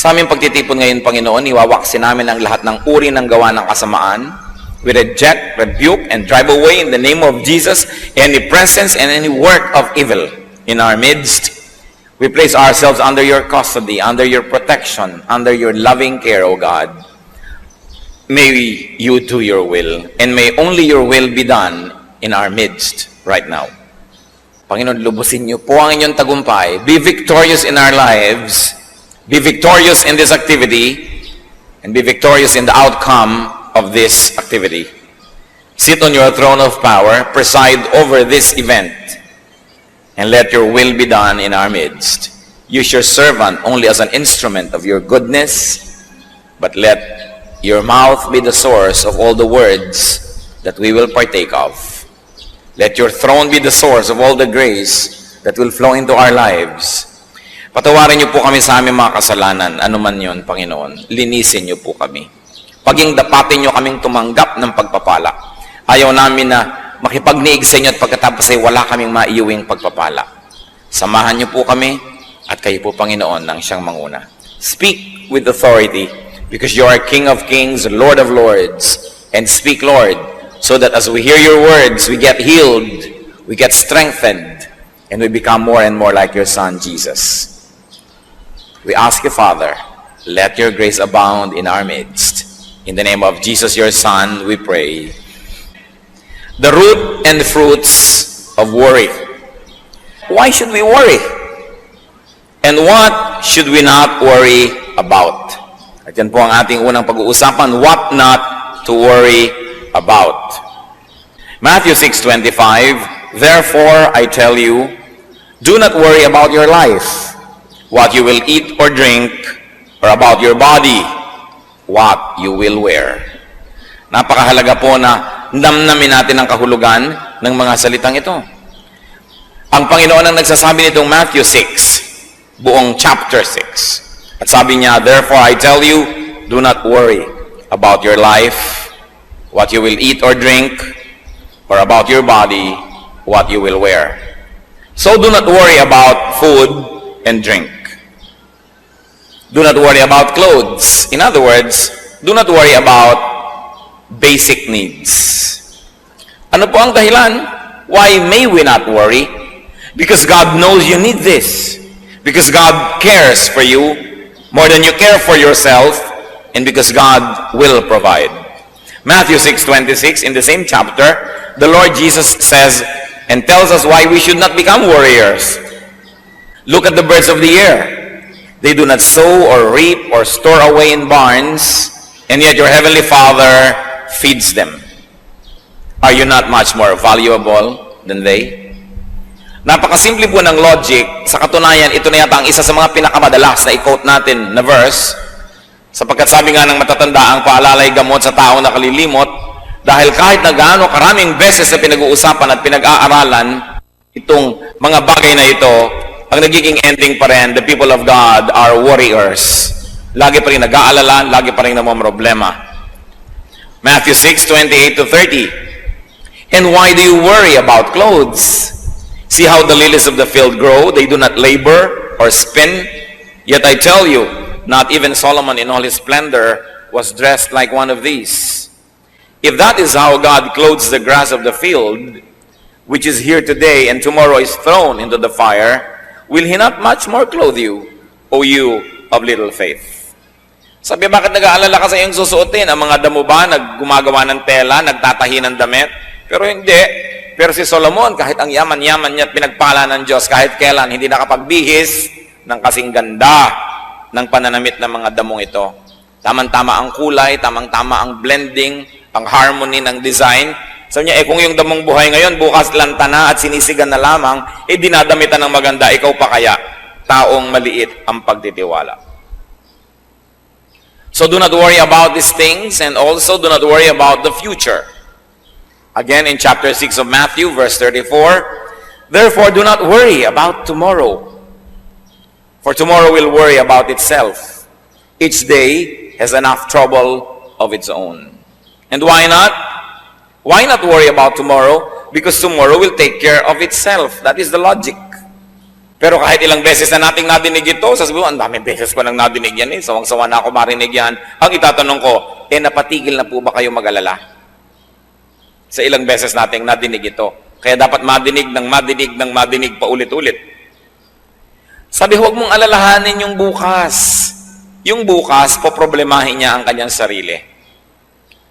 Sa aming pagtitipon ngayon, Panginoon, iwawaksin namin ang lahat ng uri ng gawa ng kasamaan. We reject, rebuke, and drive away in the name of Jesus any presence and any work of evil in our midst. We place ourselves under your custody, under your protection, under your loving care, O God. May you do your will, and may only your will be done in our midst right now. Panginoon, lubusin niyo po ang inyong tagumpay. Be victorious in our lives. Be victorious in this activity, and be victorious in the outcome of this activity. Sit on your throne of power, preside over this event, and let your will be done in our midst. Use your servant only as an instrument of your goodness, but let your mouth be the source of all the words that we will partake of. Let your throne be the source of all the grace that will flow into our lives. Patawarin niyo po kami sa aming mga kasalanan, anuman yon, Panginoon. Linisin niyo po kami. Paging dapatin niyo kaming tumanggap ng pagpapala. Ayaw namin na makipagniig sa inyo at pagkatapos ay wala kaming maiuwing pagpapala. Samahan niyo po kami at kayo po, Panginoon, ang siyang manguna. Speak with authority because you are King of Kings, Lord of Lords. And speak, Lord, so that as we hear your words, we get healed, we get strengthened, and we become more and more like your Son, Jesus. We ask you, Father, let your grace abound in our midst. In the name of Jesus, your Son, we pray. The root and fruits of worry. Why should we worry? And what should we not worry about? At yan po ang ating unang pag-uusapan, what not to worry about. Matthew 6:25, therefore I tell you, do not worry about your life, what you will eat or drink, or about your body, what you will wear. Napakahalaga po na damnamin natin ang kahulugan ng mga salitang ito. Ang Panginoon ang nagsasabi nitong Matthew 6, buong chapter 6. At sabi niya, therefore I tell you, do not worry about your life, what you will eat or drink, or about your body, what you will wear. So do not worry about food and drink. Do not worry about clothes. In other words, do not worry about basic needs. Ano po ang dahilan? Why may we not worry? Because God knows you need this. Because God cares for you more than you care for yourself, and because God will provide. Matthew 6:26, in the same chapter, the Lord Jesus says and tells us why we should not become warriors. Look at the birds of the air. They do not sow or reap or store away in barns, and yet your heavenly Father feeds them. Are you not much more valuable than they? Napakasimple po ng logic. Sa katunayan, ito na yata ang isa sa mga pinakamadalas na i-quote natin na verse, sapagkat sabi nga ng matatanda, ang paalalay gamot sa taong nakalilimot, dahil kahit na gaano karaming beses na pinag-uusapan at pinag-aaralan itong mga bagay na ito, ang nagiging ending pa rin, the people of God are warriors. Lagi pa rin nag-aalala, lagi pa rin namamroblema. Matthew 6:28-30. And why do you worry about clothes? See how the lilies of the field grow, they do not labor or spin. Yet I tell you, not even Solomon in all his splendor was dressed like one of these. If that is how God clothes the grass of the field, which is here today and tomorrow is thrown into the fire, will He not much more clothe you, O you of little faith? Sabi, bakit nag-aalala ka sa iyong susuotin? Ang mga damo ba gumagawa ng tela, nagtatahi ng damit? Pero hindi. Pero si Solomon, kahit ang yaman-yaman niya at pinagpala ng Diyos, kahit kailan, hindi nakapagbihis ng kasing ganda ng pananamit ng mga damong ito. Tamang-tama ang kulay, tamang-tama ang blending, ang harmony ng design. Sabi niya, kung yung damong buhay ngayon, bukas lanta na at sinisigan na lamang, dinadamitan ng maganda, ikaw pa kaya, taong maliit ang pagtitiwala. So do not worry about these things, and also do not worry about the future. Again, in chapter 6 of Matthew, verse 34, therefore do not worry about tomorrow, for tomorrow will worry about itself. Each day has enough trouble of its own. And why not? Why not worry about tomorrow? Because tomorrow will take care of itself. That is the logic. Pero kahit ilang beses na nating nadinig ito, sasabihin mo, ang daming beses ko nang nadinig yan sawang-sawa na ako marinig yan. Ang itatanong ko, napatigil na po ba kayo mag-alala? Sa ilang beses nating nadinig ito. Kaya dapat madinig ng madinig pa ulit-ulit. Sabi, huwag mong alalahanin yung bukas. Yung bukas, poproblemahin niya ang kanyang sarili.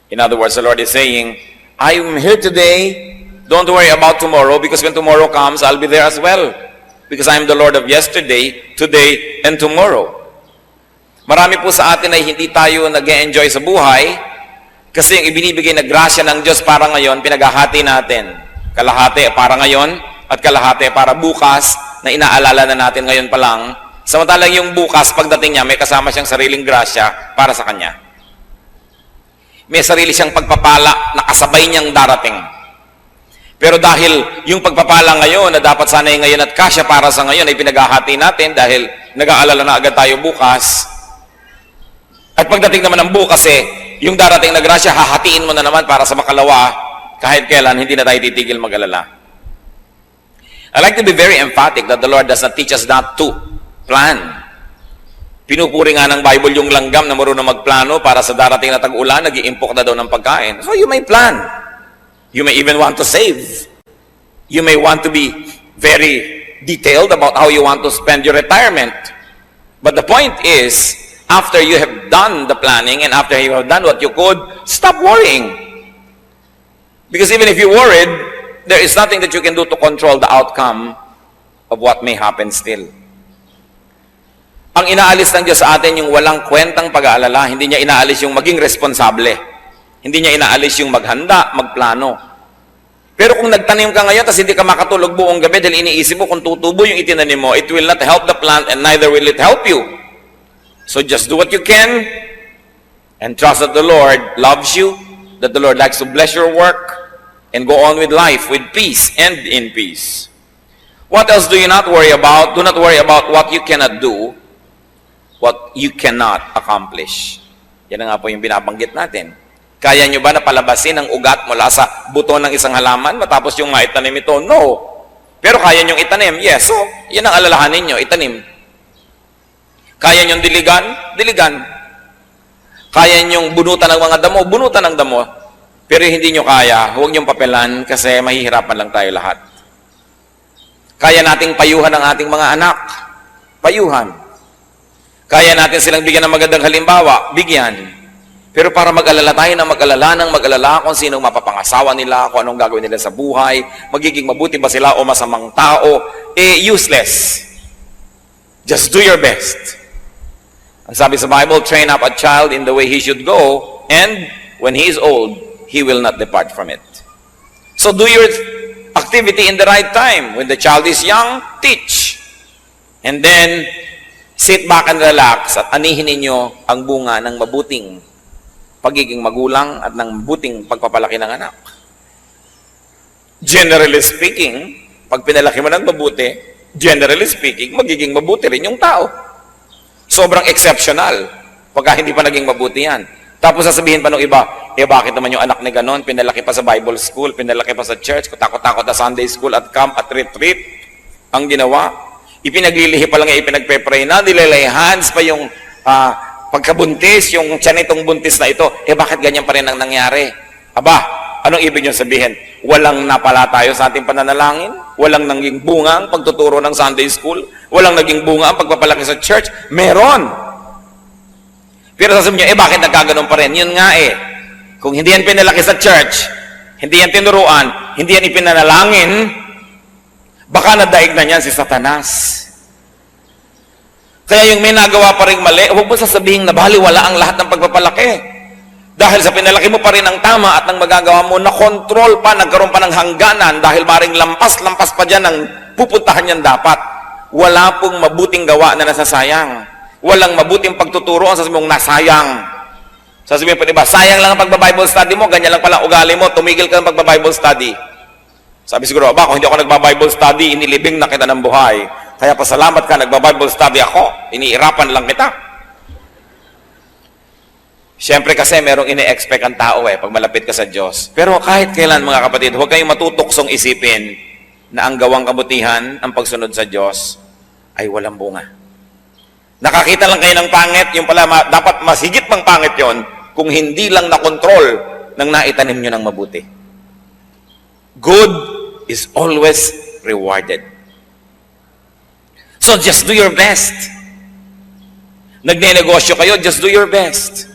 In other words, the Lord is saying, I'm here today, don't worry about tomorrow, because when tomorrow comes, I'll be there as well. Because I'm the Lord of yesterday, today, and tomorrow. Marami po sa atin ay hindi tayo nag-e-enjoy sa buhay kasi yung ibinibigay na grasya ng Diyos para ngayon, pinaghahati natin. Kalahati para ngayon at kalahati para bukas na inaalala na natin ngayon pa lang. Samantalang yung bukas, pagdating niya, may kasama siyang sariling grasya para sa kanya. May sarili siyang pagpapala na kasabay niyang darating. Pero dahil yung pagpapala ngayon na dapat sana'y ngayon at kasya para sa ngayon ay pinaghahati natin dahil nag-aalala na agad tayo bukas. At pagdating naman ng bukas yung darating na grasya, hahatiin mo na naman para sa makalawa kahit kailan hindi na tayo titigil mag-alala. I like to be very emphatic that the Lord does not teach us not to plan. Pinupuri nga ng Bible yung langgam na marunong magplano para sa darating na tag-ulan, nag-iimpok na daw ng pagkain. So you may plan. You may even want to save. You may want to be very detailed about how you want to spend your retirement. But the point is, after you have done the planning and after you have done what you could, stop worrying. Because even if you worried, there is nothing that you can do to control the outcome of what may happen still. Ang inaalis ng Diyos sa atin yung walang kwentang pag-aalala, hindi niya inaalis yung maging responsable. Hindi niya inaalis yung maghanda, magplano. Pero kung nagtanim ka ngayon, tapos hindi ka makatulog buong gabi dahil iniisip mo kung tutubo yung itinanim mo, it will not help the plant and neither will it help you. So just do what you can and trust that the Lord loves you, that the Lord likes to bless your work, and go on with life with peace and in peace. What else do you not worry about? Do not worry about what you cannot do, what you cannot accomplish. Yan na nga po yung binabanggit natin. Kaya nyo ba na palabasin ang ugat mula sa buto ng isang halaman matapos yung maitanim ito? No. Pero kaya nyong itanim? Yes. So, yan ang alalahanin nyo, itanim. Kaya nyong diligan? Diligan. Kaya nyong bunutan ng mga damo? Bunutan ng damo. Pero hindi nyo kaya, huwag nyong papelan kasi mahihirapan lang tayo lahat. Kaya nating payuhan ang ating mga anak. Payuhan. Kaya natin silang bigyan ng magandang halimbawa. Bigyan. Pero para mag-alala tayo ng mag-alala kung sinong mapapangasawa nila, kung anong gagawin nila sa buhay, magiging mabuti ba sila o masamang tao, useless. Just do your best. Ang sabi sa Bible, train up a child in the way he should go, and when he is old, he will not depart from it. So do your activity in the right time. When the child is young, teach. And then, sit back and relax at anihin ninyo ang bunga ng mabuting pagiging magulang at ng mabuting pagpapalaki ng anak. Generally speaking, pag pinalaki mo ng mabuti, generally speaking, magiging mabuti rin yung tao. Sobrang exceptional pagka hindi pa naging mabuti yan. Tapos sasabihin pa ng iba, bakit naman yung anak ni ganon, pinalaki pa sa Bible school, pinalaki pa sa church, takot-takot na Sunday school at camp at retreat, ang ginawa. Ipinaglilihi pa lang ipinagpe-pray na, nilalay hands pa yung pagkabuntis, yung tiyan itong buntis na ito, bakit ganyan pa rin ang nangyari? Aba, anong ibig nyo sabihin? Walang napala tayo sa ating pananalangin? Walang naging bunga ang pagtuturo ng Sunday school? Walang naging bunga ang pagpapalaki sa church? Meron! Pero sasabihin nyo, bakit nagkaganon pa rin? Yun nga kung hindi yan pinalaki sa church, hindi yan tinuruan, hindi yan ipinanalangin, baka nadaig na niyan si Satanas. Kaya yung may nagawa pa rin mali, huwag mo sasabihin na baliwala ang lahat ng pagpapalaki. Dahil sa pinalaki mo pa rin ang tama at ang magagawa mo, na-control pa, nagkaroon pa ng hangganan dahil maring lampas-lampas pa dyan ang pupuntahan yan dapat. Wala pong mabuting gawa na nasasayang. Walang mabuting pagtuturo ang sasabihin mong nasayang. Sasabihin pa diba, sayang lang ang pagba-Bible study mo, ganyan lang pala ugali mo, tumigil ka ng pagba-Bible study. Sabi siguro, kung hindi ako nagba-Bible study, inilibing na kita ng buhay. Kaya pasalamat ka, nagba-Bible study ako, iniirapan lang kita. Siyempre kasi merong ini-expect ang tao pag malapit ka sa Diyos. Pero kahit kailan mga kapatid, huwag kayong matutuksong isipin na ang gawang kabutihan, ang pagsunod sa Diyos, ay walang bunga. Nakakita lang kayo ng pangit, yung pala dapat mas higit pang pangit yon kung hindi lang na-control ng naitanim nyo ng mabuti. Good is always rewarded. So just do your best. Nagne-negosyo kayo, just do your best.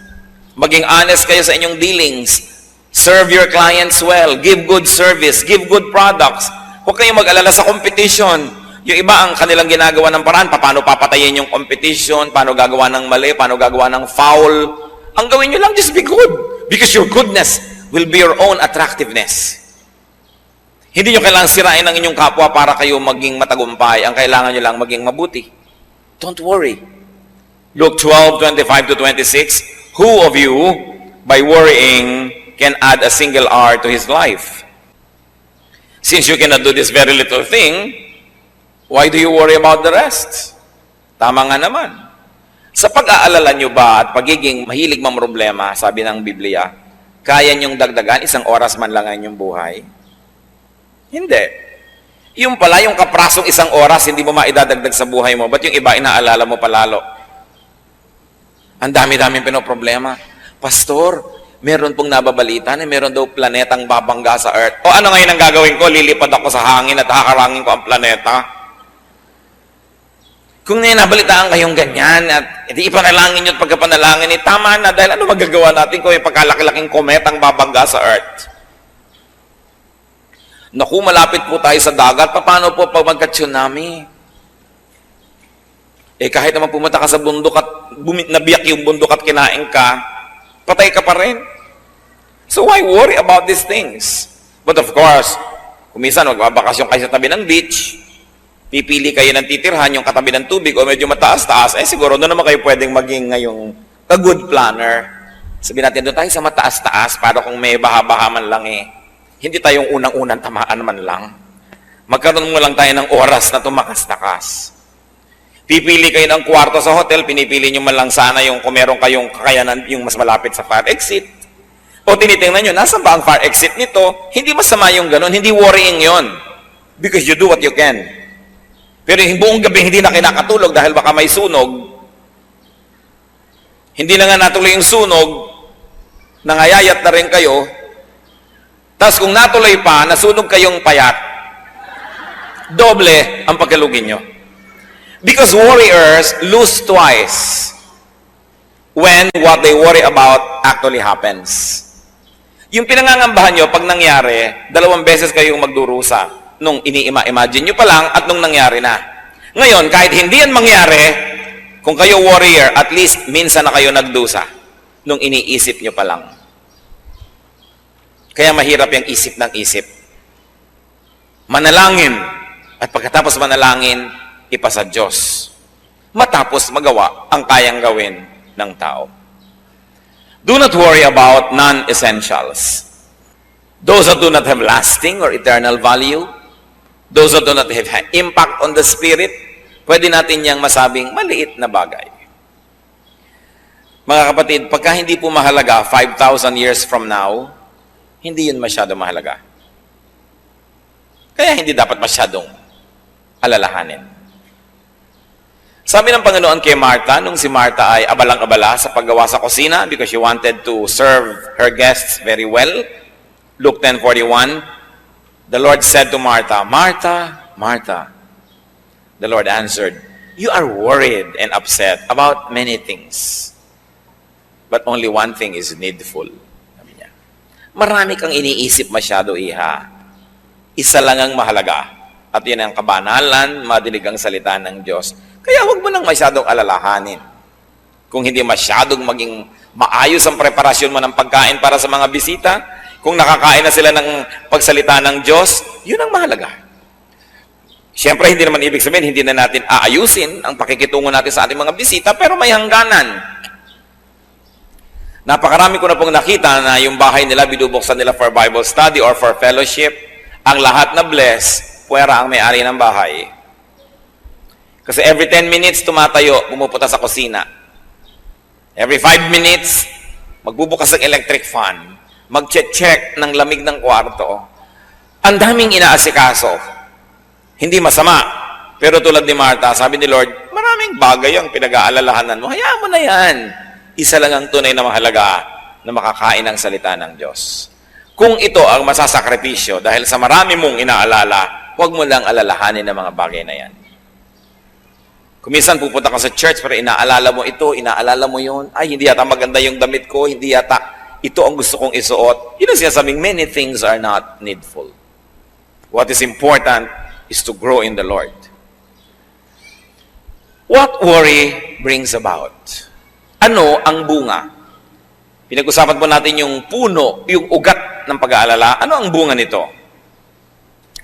Maging honest kayo sa inyong dealings. Serve your clients well. Give good service. Give good products. Huwag kayong mag-alala sa competition. Yung iba ang kanilang ginagawa ng paraan, paano papatayin yung competition, paano gagawa ng mali, paano gagawa ng foul. Ang gawin nyo lang, just be good. Because your goodness will be your own attractiveness. Hindi nyo kailangang sirain ang inyong kapwa para kayo maging matagumpay. Ang kailangan nyo lang maging mabuti. Don't worry. Luke 12:25-26, who of you, by worrying, can add a single hour to his life? Since you cannot do this very little thing, why do you worry about the rest? Tama nga naman. Sa pag-aalala nyo ba at pagiging mahilig mamroblema, sabi ng Biblia, kaya nyong dagdagan isang oras man lang ang inyong buhay? Hindi. Yung pala, yung kaprasong isang oras, hindi mo maidadagdag sa buhay mo. Ba't yung iba, inaalala mo palalo? Ang dami-daming pinoproblema. Pastor, meron pong nababalita na meron daw planetang babangga sa Earth. O ano ngayon ang gagawin ko? Lilipad ako sa hangin at hakarangin ko ang planeta? Kung ngayon nabalitaan kayong ganyan at hindi ipanalangin nyo at pagkapanalangin, tama na dahil ano magagawa natin kung may pagkalaki-laking kometang babangga sa Earth? Naku, malapit po tayo sa dagat. Paano po pag magka-tsunami? Kahit naman pumunta ka sa bundok at nabiyak yung bundok at kinain ka, patay ka pa rin. So why worry about these things? But of course, kung minsan magbabakasyon kayo sa tabi ng beach, pipili kayo ng titirhan yung katabi ng tubig o medyo mataas-taas, siguro doon naman kayo pwedeng maging ngayong a good planner. Sabihin natin, doon tayo sa mataas-taas para kung may baha-baha man lang hindi tayong unang-unang tamaan man lang. Magkaroon mo lang tayo ng oras na tumakas-takas. Pipili kayo ng kwarto sa hotel, pinipili nyo man lang sana yung kung meron kayong kakayanan yung mas malapit sa fire exit. O tinitingnan nyo, nasa ba ang fire exit nito? Hindi masama yung ganun, hindi worrying yon. Because you do what you can. Pero yung buong gabi hindi na kinakatulog dahil baka may sunog. Hindi na nga natuloy yung sunog, nangayayat na rin kayo. Tapos kung natuloy pa, nasunog kayong payat, doble ang pagkalugin nyo. Because warriors lose twice when what they worry about actually happens. Yung pinangangambahan nyo, pag nangyari, 2 beses kayong magdurusa. Nung ini-imagine nyo pa lang at nung nangyari na. Ngayon, kahit hindi yan mangyari, kung kayo warrior, at least minsan na kayo nagdusa nung iniisip nyo pa lang. Kaya mahirap yung isip ng isip. Manalangin. At pagkatapos manalangin, ipasa Diyos. Matapos magawa ang kayang gawin ng tao. Do not worry about non-essentials. Those that do not have lasting or eternal value, those that do not have impact on the spirit, pwede natin niyang masabing maliit na bagay. Mga kapatid, pagka hindi po mahalaga 5,000 years from now, hindi yun masyado mahalaga. Kaya hindi dapat masyadong alalahanin. Sabi ng Panginoon kay Martha, nung si Martha ay abalang-abala sa paggawa sa kusina because she wanted to serve her guests very well. Luke 10:41, the Lord said to Martha, Martha, Martha. The Lord answered, you are worried and upset about many things, but only one thing is needful. Sabi niya, marami kang iniisip masyado, iha. Isa lang ang mahalaga. At yun ang kabanalan, madilig ang salita ng Diyos. Kaya huwag mo nang masyadong alalahanin. Kung hindi masyadong maging maayos ang preparasyon mo ng pagkain para sa mga bisita, kung nakakain na sila ng pagsalita ng Diyos, yun ang mahalaga. Siyempre, hindi naman ibig sabihin, hindi na natin aayusin ang pakikitungo natin sa ating mga bisita, pero may hangganan. Napakarami ko na pong nakita na yung bahay nila, binubuksan nila for Bible study or for fellowship. Ang lahat na bless, puwera ang may-ari ng bahay. Kasi every 10 minutes, tumatayo, pumupunta sa kusina. Every 5 minutes, magbubukas ng electric fan. Mag-check ng lamig ng kwarto. Ang daming inaasikaso. Hindi masama. Pero tulad ni Martha, sabi ni Lord, maraming bagay ang pinag-aalalahanan mo. Hayaan mo na yan. Isa lang ang tunay na mahalaga na makakain ng salita ng Diyos. Kung ito ang masasakripisyo dahil sa marami mong inaalala, huwag mo lang alalahanin ng mga bagay na yan. Kung minsan pupunta ka sa church pero inaalala mo ito, inaalala mo yun, ay hindi yata maganda yung damit ko, hindi yata ito ang gusto kong isuot. Yun ang sinasabing, many things are not needful. What is important is to grow in the Lord. What worry brings about? Ano ang bunga? Pinag-usapan po natin yung puno, yung ugat ng pag-aalala. Ano ang bunga nito?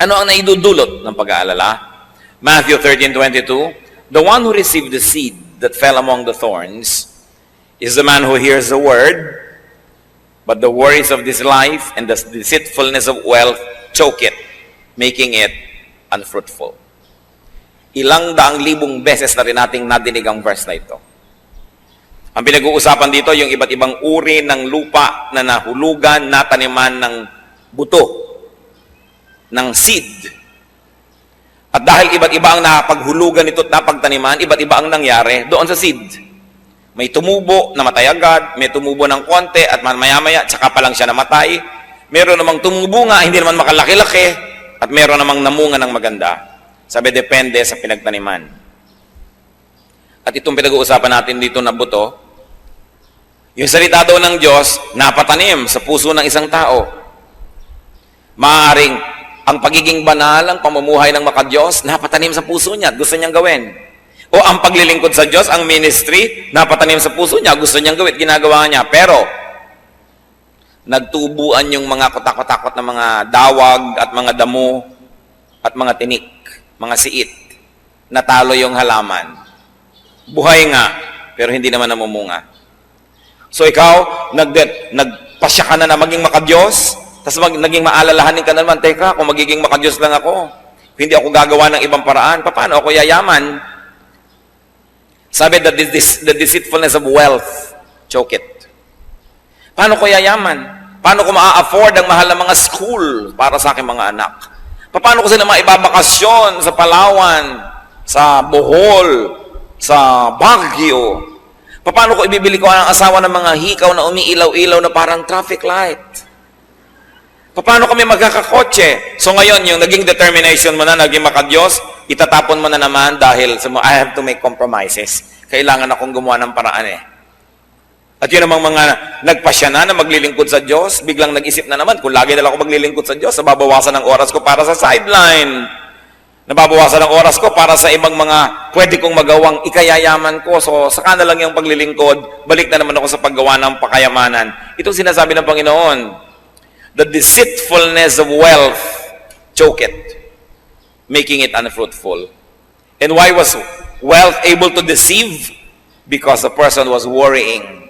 Ano ang naidudulot ng pag-aalala? Matthew 13:22, the one who received the seed that fell among the thorns is the man who hears the word, but the worries of this life and the deceitfulness of wealth choke it, making it unfruitful. Ilang daang libong beses na rin nating nadinig ang verse na ito. Ang pinag-uusapan dito, yung iba't ibang uri ng lupa na nahulugan, nataniman ng buto, ng seed. At dahil iba't iba ang napaghulugan ito at napagtaniman, iba't iba ang nangyari doon sa seed. May tumubo, namatay agad, may tumubo ng konti at maya-maya, tsaka pa lang siya namatay. Meron namang tumubo nga, hindi naman makalaki-laki, at meron namang namunga ng maganda. Sabi, depende sa pinagtaniman. At itong pinag-uusapan natin dito na buto, yung salita daw ng Diyos, napatanim sa puso ng isang tao. Maaaring ang pagiging banal, ang pamumuhay ng makadiyos, napatanim sa puso niya at gusto niyang gawin. O ang paglilingkod sa Diyos, ang ministry, napatanim sa puso niya, gusto niyang gawin, ginagawa niya. Pero, nagtubuan yung mga kotakot-takot na mga dawag at mga damo at mga tinik, mga siit. Natalo yung halaman. Buhay nga, pero hindi naman namumunga. So ikaw, nagpasya ka na maging makadiyos, tapos naging maalalahanin ka na naman, teka, kung magiging makadiyos lang ako, hindi ako gagawa ng ibang paraan, paano ako yayaman? Sabi that the deceitfulness of wealth, choke it. Paano ko yayaman? Paano ko maa-afford ang mahal na mga school para sa aking mga anak? Paano ko sila maibabakasyon sa Palawan, sa Bohol, sa Baguio? Paano ko ibibili ko ang asawa ng mga hikaw na umiilaw-ilaw na parang traffic light? Paano kami magkakakotse? So ngayon, yung naging determination mo na, naging makadiyos, itatapon mo na naman dahil I have to make compromises. Kailangan akong gumawa ng paraan eh. At yun namang mga nagpasya na maglilingkod sa Diyos, biglang nag-isip na naman, kung lagi na lang ako maglilingkod sa Diyos, nababawasan ng oras ko para sa sideline. Nababawasan ng oras ko para sa ibang mga pwede kong magawang ikayayaman ko. So, saka na lang yung paglilingkod, balik na naman ako sa paggawa ng pakayamanan. Itong sinasabi ng Panginoon, the deceitfulness of wealth, choke it, making it unfruitful. And why was wealth able to deceive? Because the person was worrying.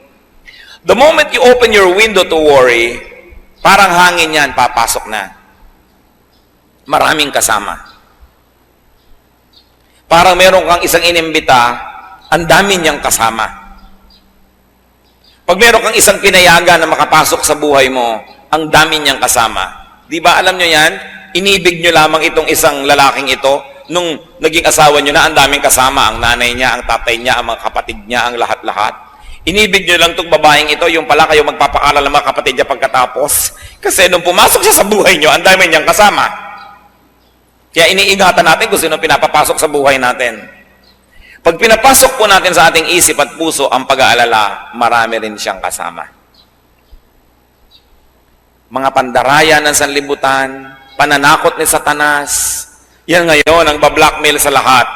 The moment you open your window to worry, parang hangin yan, papasok na. Maraming kasama. Parang meron kang isang inimbita, ang dami niyang kasama. Pag meron kang isang pinayagan na makapasok sa buhay mo, ang dami niyang kasama. Di ba alam niyo yan? Inibig niyo lamang itong isang lalaking ito, nung naging asawa niyo na ang daming kasama, ang nanay niya, ang tatay niya, ang mga kapatid niya, ang lahat-lahat. Inibig niyo lang itong babaeng ito, yung pala kayo magpapaaral ng mga kapatid niya pagkatapos. Kasi nung pumasok siya sa buhay niyo, ang dami niyang kasama. Kaya iniingatan natin kung sino pinapapasok sa buhay natin. Pag pinapasok po natin sa ating isip at puso ang pag-aalala, marami rin siyang kasama. Mga pandaraya ng sanlibutan, pananakot ni Satanas, yan ngayon ang bablackmail sa lahat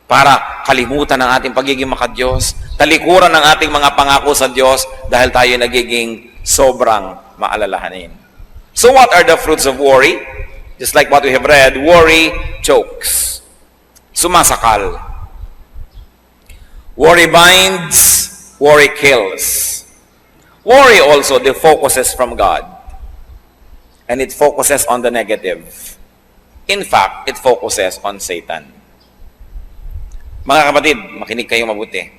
para kalimutan ang ating pagiging makadiyos, talikuran ang ating mga pangako sa Diyos dahil tayo nagiging sobrang maalalahanin. So what are the fruits of worry? Just like what we have read, worry chokes. Sumasakal. Worry binds, worry kills. Worry also defocuses from God. And it focuses on the negative. In fact, it focuses on Satan. Mga kapatid, makinig kayo mabuti.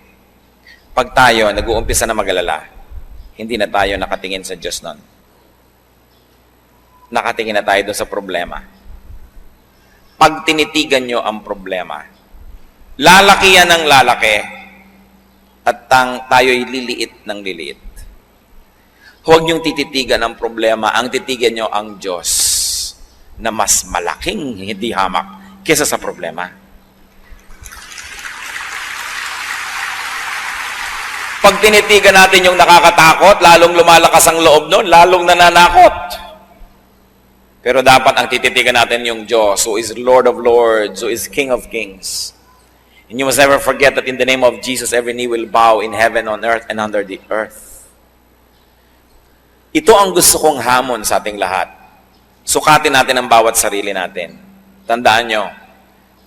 Pag tayo nag-uumpisa na mag-alala, hindi na tayo nakatingin sa Diyos nun. Nakatingin na tayo doon sa problema. pag tinitigan nyo ang problema. Lalaki yan ng lalaki at tayo'y liliit ng liliit. Huwag niyong tititigan ang problema, ang titigan nyo ang Diyos na mas malaking hindi hamak kesa sa problema. Pag tinitigan natin yung nakakatakot, lalong lumalakas ang loob nun, lalong nananakot. Pero dapat ang tititigan natin yung Diyos, who is Lord of Lords, who is King of Kings. And you must never forget that in the name of Jesus, every knee will bow in heaven, on earth, and under the earth. Ito ang gusto kong hamon sa ating lahat. Sukatin natin ang bawat sarili natin. Tandaan nyo,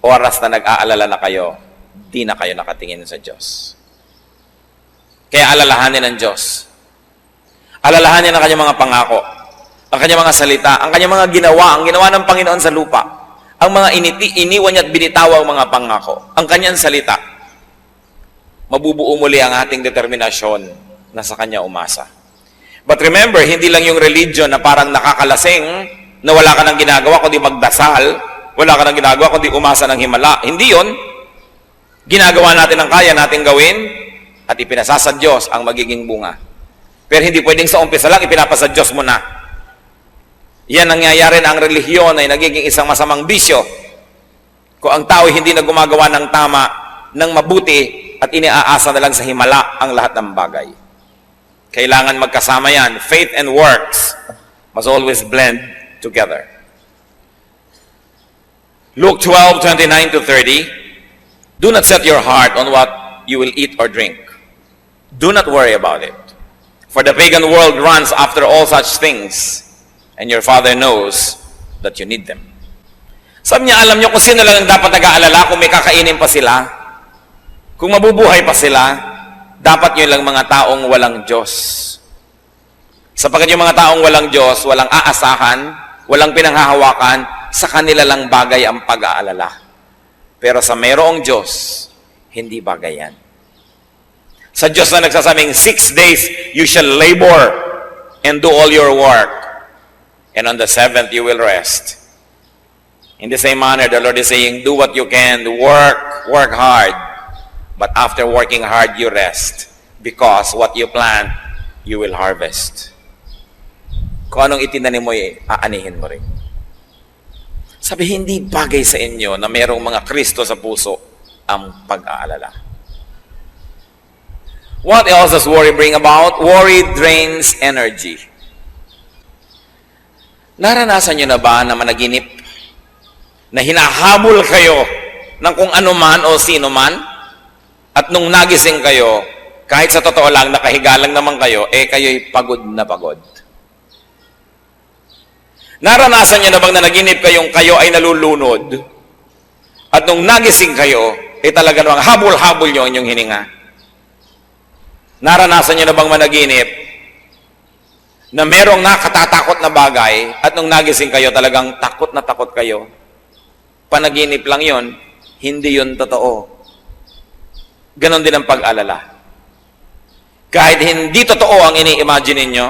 oras na nag-aalala na kayo, di na kayo nakatingin sa Diyos. Kaya alalahanin ng Diyos. Alalahanin ang kanyang mga pangako, ang kanyang mga salita, ang kanyang mga ginawa, ang ginawa ng Panginoon sa lupa. Ang mga iniwan niya at binitawa ang mga pangako, ang kanyang salita. Mabubuo muli ang ating determinasyon na sa kanya umasa. But remember, hindi lang yung religion na parang nakakalasing, na wala ka nang ginagawa kundi magdasal, wala ka nang ginagawa kundi umasa ng himala. Hindi yon. Ginagawa natin ang kaya natin gawin at ipinasa sa Diyos ang magiging bunga. Pero hindi pwedeng sa umpisa lang ipinapasa Diyos mo na. Yan nangyayari na ang relihiyon ay nagiging isang masamang bisyo. Kung ang tao hindi na gumagawa ng tama, ng mabuti, at iniaasa na lang sa himala ang lahat ng bagay. Kailangan magkasama yan. Faith and works must always blend together. Luke 12:29-30. Do not set your heart on what you will eat or drink. Do not worry about it. For the pagan world runs after all such things, and your Father knows that you need them. Sabi niya, alam niyo kung sino lang ang dapat nag-aalala kung may kakainin pa sila, kung mabubuhay pa sila, dapat nyo lang mga taong walang Diyos. Sapagkat yung mga taong walang Diyos, walang aasahan, walang pinanghahawakan, sa kanila lang bagay ang pag-aalala. Pero sa mayroong Diyos, hindi bagay yan. Sa Diyos na nagsasabing, 6 days you shall labor and do all your work, and on the 7th you will rest. In the same manner, the Lord is saying, do what you can, work hard, but after working hard, you rest. Because what you plant, you will harvest. Kung anong itinanim mo, aanihin mo rin. Sabi, hindi bagay sa inyo na mayroong mga Kristo sa puso ang pag-aalala. What else does worry bring about? Worry drains energy. Naranasan nyo na ba na managinip na hinahabol kayo ng kung ano man o sino man? At nung nagising kayo, kahit sa totoo lang, nakahiga lang naman kayo, kayo'y pagod na pagod. Naranasan niyo na bang nanaginip kayong kayo ay nalulunod? At nung nagising kayo, talaga namang habol-habol niyo ang inyong hininga. Naranasan niyo na bang managinip na merong nakatatakot na bagay at nung nagising kayo, talagang takot na takot kayo? Panaginip lang yon, hindi yon totoo. Ganon din ang pag-alala. Kahit hindi totoo ang ini-imagine ninyo,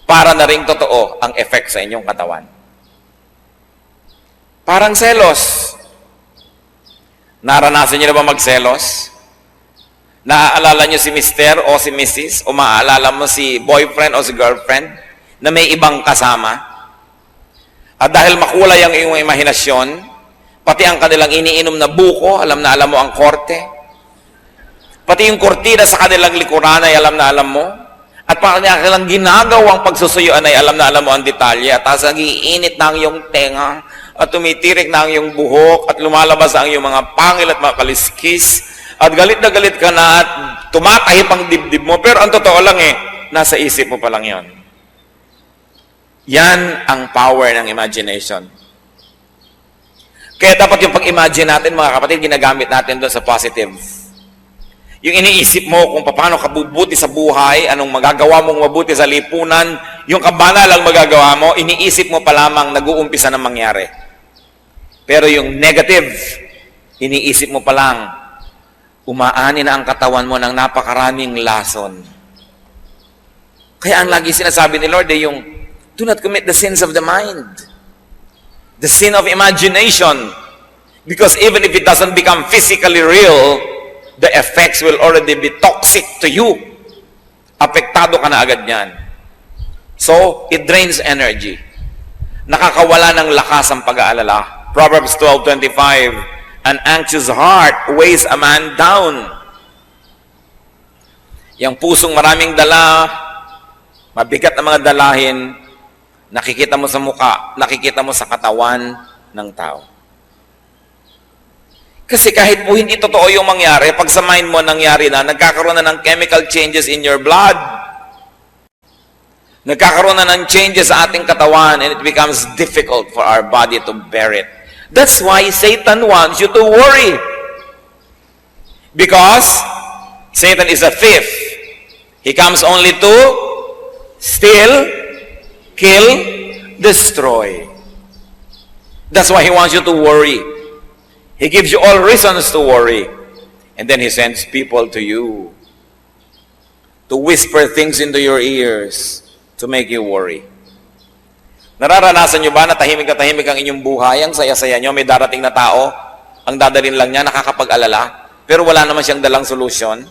para na ring totoo ang effect sa inyong katawan. Parang selos. Naranasan niyo na ba magselos? Naaalala niyo si Mr. o si Mrs. o maaalala mo si boyfriend o si girlfriend na may ibang kasama? At dahil makulay ang iyong imahinasyon, pati ang kanilang iniinom na buko, alam na alam mo ang korte, pati yung kortina sa kanilang likuran ay alam na alam mo. At pati ang kanilang ginagawang pagsusuyuan ay alam na alam mo ang detalye. At nagiinit na ang iyong tenga, at tumitirik na ang iyong buhok, at lumalabas ang iyong mga pangil at mga kaliskis. At galit na galit ka na at tumatahip ang dibdib mo. Pero ang totoo lang nasa isip mo pa lang yon. Yan ang power ng imagination. Kaya dapat yung pag-imagine natin, mga kapatid, ginagamit natin doon sa positive. Yung iniisip mo kung paano ka bubuti sa buhay, anong magagawa mong mabuti sa lipunan, yung kabana lang magagawa mo, iniisip mo pa lamang nag-uumpisa na mangyari. Pero yung negative, iniisip mo pa lang, umaani na ang katawan mo ng napakaraming lason. Kaya ang lagi sinasabi ni Lord yung, do not commit the sins of the mind. The sin of imagination. Because even if it doesn't become physically real, the effects will already be toxic to you. Apektado ka na agad niyan. So, it drains energy. Nakakawala ng lakas ang pag-aalala. Proverbs 12:25, an anxious heart weighs a man down. Yang pusong maraming dala, mabigat na mga dalahin, nakikita mo sa muka, nakikita mo sa katawan ng tao. Kasi kahit po hindi totoo yung mangyari, pag sa mind mo nangyari na, nagkakaroon na ng chemical changes in your blood. Nagkakaroon na ng changes sa ating katawan and it becomes difficult for our body to bear it. That's why Satan wants you to worry. Because Satan is a thief. He comes only to steal, kill, destroy. That's why he wants you to worry. He gives you all reasons to worry. And then he sends people to you to whisper things into your ears to make you worry. Nararanasan nyo ba na tahimik ang inyong buhay, ang saya-saya nyo, may darating na tao, ang dadalhin lang niya, nakakapag-alala, pero wala naman siyang dalang solusyon?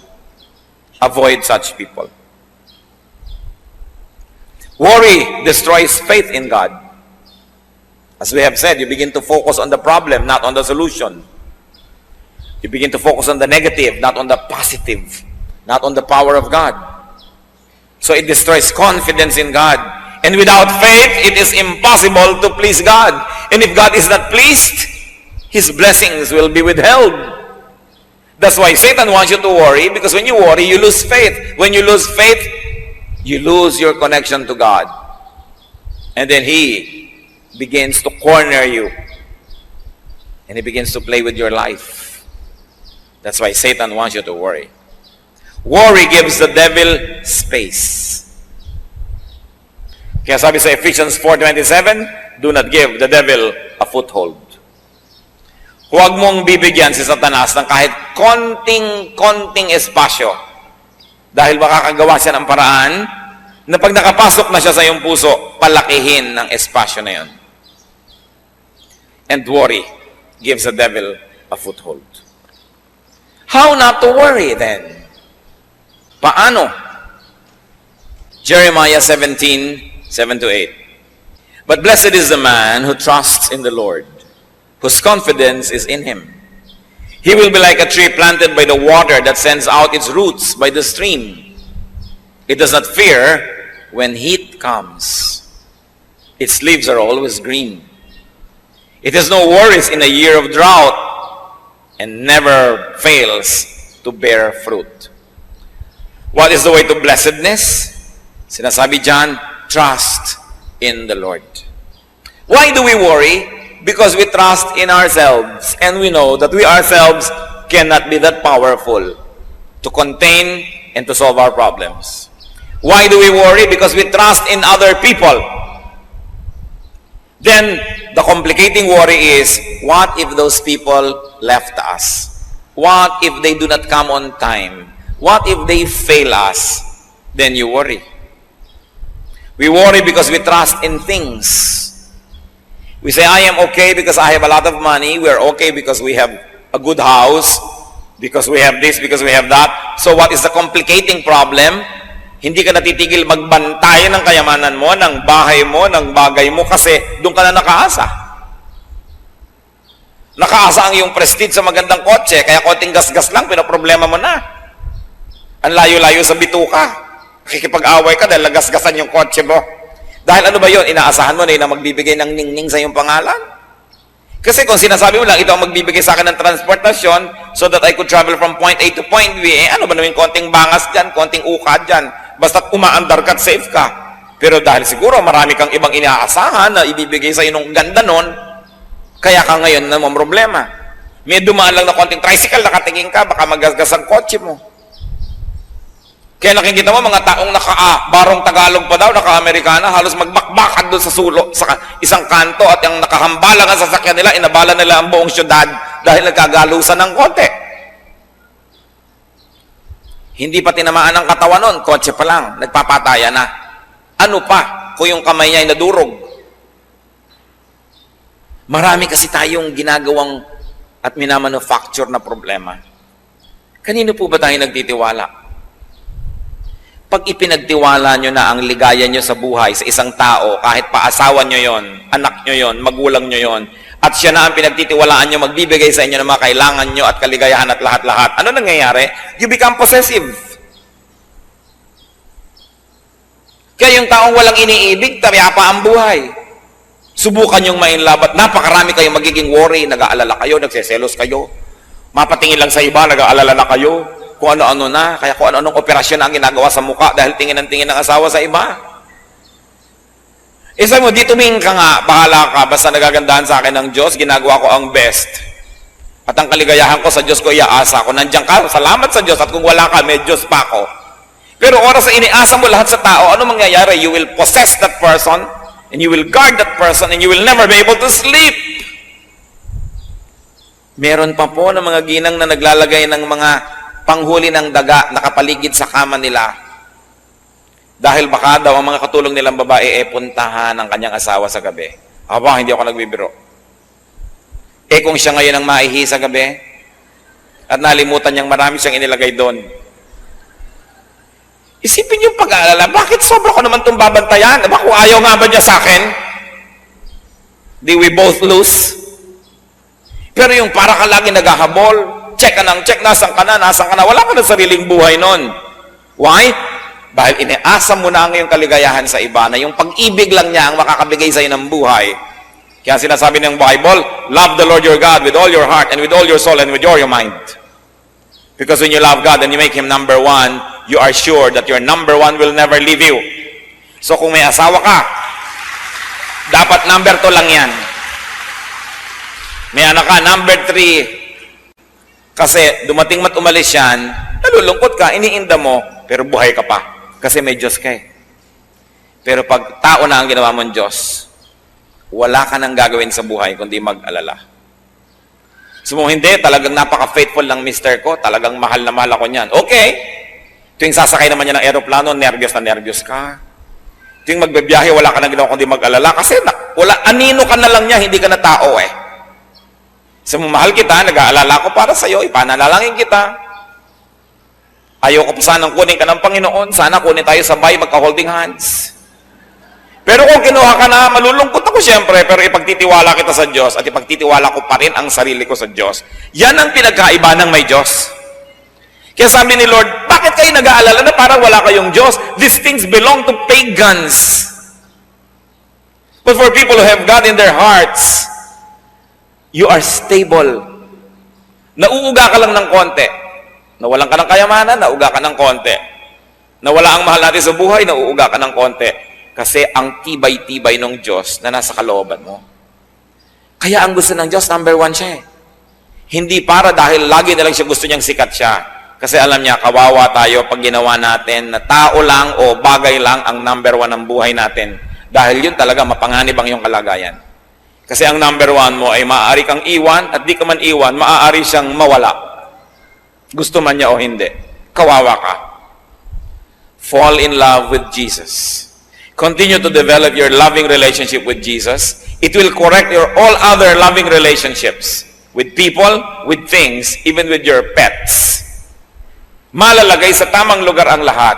Avoid such people. Worry destroys faith in God. As we have said, you begin to focus on the problem, not on the solution. You begin to focus on the negative, not on the positive, not on the power of God. So it destroys confidence in God. And without faith, it is impossible to please God. And if God is not pleased, His blessings will be withheld. That's why Satan wants you to worry, because when you worry, you lose faith. When you lose faith, you lose your connection to God. And then He begins to corner you. And He begins to play with your life. That's why Satan wants you to worry. Worry gives the devil space. Kaya sabi sa Ephesians 4:27, do not give the devil a foothold. Huwag mong bibigyan si Satanas ng kahit konting espasyo. Dahil makakagawa siya ng paraan na pag nakapasok na siya sa iyong puso, palakihin ng espasyo na yun. And worry gives the devil a foothold. How not to worry then? Paano? Jeremiah 17:7-8. But blessed is the man who trusts in the Lord, whose confidence is in Him. He will be like a tree planted by the water that sends out its roots by the stream. It does not fear when heat comes. Its leaves are always green. It has no worries in a year of drought and never fails to bear fruit. What is the way to blessedness? Sinasabi dyan, trust in the Lord. Why do we worry? Because we trust in ourselves and we know that we ourselves cannot be that powerful to contain and to solve our problems. Why do we worry? Because we trust in other people. Then, the complicating worry is, what if those people left us? What if they do not come on time? What if they fail us? Then you worry. We worry because we trust in things. We say, I am okay because I have a lot of money. We are okay because we have a good house, because we have this, because we have that. So what is the complicating problem? Hindi ka natitigil magbantay ng kayamanan mo, ng bahay mo, ng bagay mo, kasi doon ka na nakaasa. Nakaasa ang iyong prestige sa magandang kotse, kaya konting gas-gas lang, pinaproblema mo na. Ang layo-layo sa bituka. Kikipag-away ka dahil nagasgasan yung kotse mo. Dahil ano ba yun? Inaasahan mo na yun ang magbibigay ng ningning sa iyong pangalan? Kasi kung sinasabi mo lang, ito ang magbibigay sa akin ng transportasyon so that I could travel from point A to point B, ano ba naman konting bangas dyan, konting ukad dyan, basta't umaandar ka at safe ka. Pero dahil siguro marami kang ibang inaasahan na ibibigay sa iyo ng ganda nun, kaya ka ngayon na problema. May dumaan lang na konting tricycle, nakatingin ka, baka magasgas ang kotse mo. Kaya nakikita mo, mga taong barong Tagalog pa daw, naka-Amerikana, halos magbakbakan doon sa sulo, sa isang kanto, at yung nakahambalang ang sasakyan nila, inabala nila ang buong syudad dahil nagkagalusan ng konti. Hindi pa tinamaan ang katawan nun, kotse pa lang, nagpapataya na. Ano pa kung yung kamay niya ay nadurog? Marami kasi tayong ginagawang at minamanufacture na problema. Kanino po ba tayo nagtitiwala? Pag ipinagtiwala nyo na ang ligaya nyo sa buhay sa isang tao, kahit pa asawa nyo yon, anak nyo yon, magulang nyo yon, at siya na ang pinagtitiwalaan nyo, magbibigay sa inyo ng mga kailangan nyo at kaligayahan at lahat-lahat, ano nangyayari? You become possessive. Kaya yung taong walang iniibig, pa ang buhay. Subukan yung mainlove at napakarami kayong magiging worry, nag-aalala kayo, nagseselos kayo. Mapatingin lang sa iba, nag-aalala na kayo. Kung ano-ano na, kaya kung ano-anong operasyon na ang ginagawa sa mukha dahil tingin ng asawa sa iba. Isa mo, di tumingin ka nga, bahala ka, basta nagagandahan sa akin ng Diyos, ginagawa ko ang best. At ang kaligayahan ko sa Diyos ko, iaasa ko. Nandiyan ka, salamat sa Diyos, at kung wala ka, may Diyos pa ako. Pero oras na iniasa mo lahat sa tao, ano mangyayari? You will possess that person, and you will guard that person, and you will never be able to sleep. Meron pa po ng mga ginang na naglalagay ng mga panghuli ng daga nakapaligid sa kama nila. Dahil baka daw ang mga katulong nilang babae puntahan ang kanyang asawa sa gabi. Aba, hindi ako nagbibiro. Kung siya ngayon ang maihi sa gabi, at nalimutan niyang marami siyang inilagay doon, isipin yung pag-aalala, bakit sobra ko naman itong babantayan? Aba, kung ayaw nga ba niya sa akin? Di we both lose? Pero yung para ka lagi naghahabol, check ka ng check, nasan ka na, wala ka na sariling buhay nun. Why? Dahil iniasa mo na ang iyong kaligayahan sa iba, na yung pag-ibig lang niya ang makakabigay sa iyo ng buhay. Kaya sinasabi ng Bible, love the Lord your God with all your heart and with all your soul and with all your mind. Because when you love God and you make Him number one, you are sure that your number one will never leave you. So kung may asawa ka, dapat number 2 lang yan. May anak ka, number 3. Kasi dumating mat umalis yan, nalulungkot ka, iniinda mo, pero buhay ka pa. Kasi may Diyos ka eh. Pero pag tao na ang ginawa mong Diyos, wala ka nang gagawin sa buhay kundi mag-alala. So hindi, talagang napaka-faithful ng mister ko, talagang mahal na mahal ako niyan. Okay. Tuwing sasakay naman niya ng aeroplano, nervyos na nervyos ka. Tuwing magbibiyahe, wala ka nang ginawa kundi mag-alala. Kasi anino ka na lang niya, hindi ka na tao eh. So mahal kita, nag-aalala ko para sa iyo, ipananalangin kita. Ayoko pa sanang kunin ka ng Panginoon. Sana kunin tayo sabay, magka-holding hands. Pero kung kinuha ka na, malulungkot ako siyempre, pero ipagtitiwala kita sa Diyos at ipagtitiwala ko pa rin ang sarili ko sa Diyos. Yan ang pinagkaiba ng may Diyos. Kaya sabi ni Lord, bakit kayo nag-aalala na parang wala kayong Diyos? These things belong to pagans. But for people who have God in their hearts, you are stable. Nauuga ka lang ng konti. Nawalan ka ng kayamanan, nauuga ka ng konti. Nawala ang mahal natin sa buhay, nauuga ka ng konti. Kasi ang tibay-tibay ng Diyos na nasa kalooban mo. Kaya ang gusto ng Diyos, number 1 siya eh. Hindi para dahil lagi na lang siya gusto niyang sikat siya. Kasi alam niya, kawawa tayo pag ginawa natin na tao lang o bagay lang ang number 1 ng buhay natin. Dahil yun talaga mapanganib ang iyong kalagayan. Kasi ang number 1 mo ay maaari kang iwan at di ka man iwan, maaari siyang mawala. Gusto man niya o hindi. Kawawa ka. Fall in love with Jesus. Continue to develop your loving relationship with Jesus. It will correct your all other loving relationships. With people, with things, even with your pets. Malalagay sa tamang lugar ang lahat.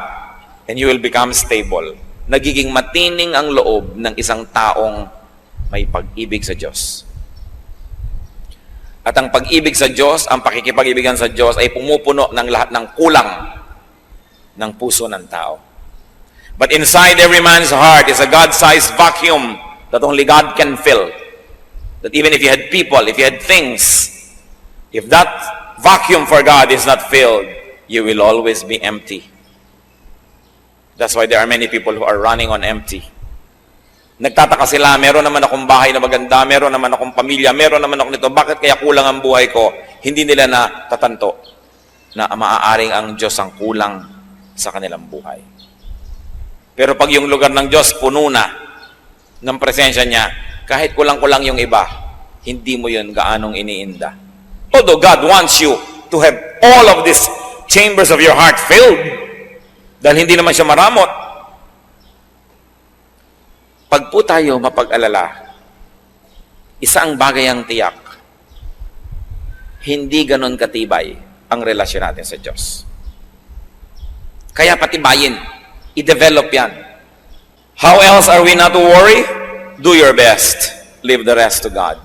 And you will become stable. Nagiging matining ang loob ng isang taong may pag-ibig sa Diyos. At ang pag-ibig sa Diyos, ang pakikipag-ibigan sa Diyos ay pumupuno ng lahat ng kulang ng puso ng tao. But inside every man's heart is a God-sized vacuum that only God can fill. That even if you had people, if you had things, if that vacuum for God is not filled, you will always be empty. That's why there are many people who are running on empty. Nagtataka sila, meron naman akong bahay na maganda, meron naman akong pamilya, meron naman ako nito, bakit kaya kulang ang buhay ko? Hindi nila natatanto na maaaring ang Diyos ang kulang sa kanilang buhay. Pero pag yung lugar ng Diyos puno na ng presensya niya, kahit kulang-kulang yung iba, hindi mo yun gaanong iniinda. Although God wants you to have all of these chambers of your heart filled, dahil hindi naman siya maramot. Pag po tayo mapag-alala, Isa ang bagay ang tiyak, hindi ganon katibay ang relasyon natin sa Diyos. Kaya patibayin, i-develop yan. How else are we not to worry? Do your best. Leave the rest to God.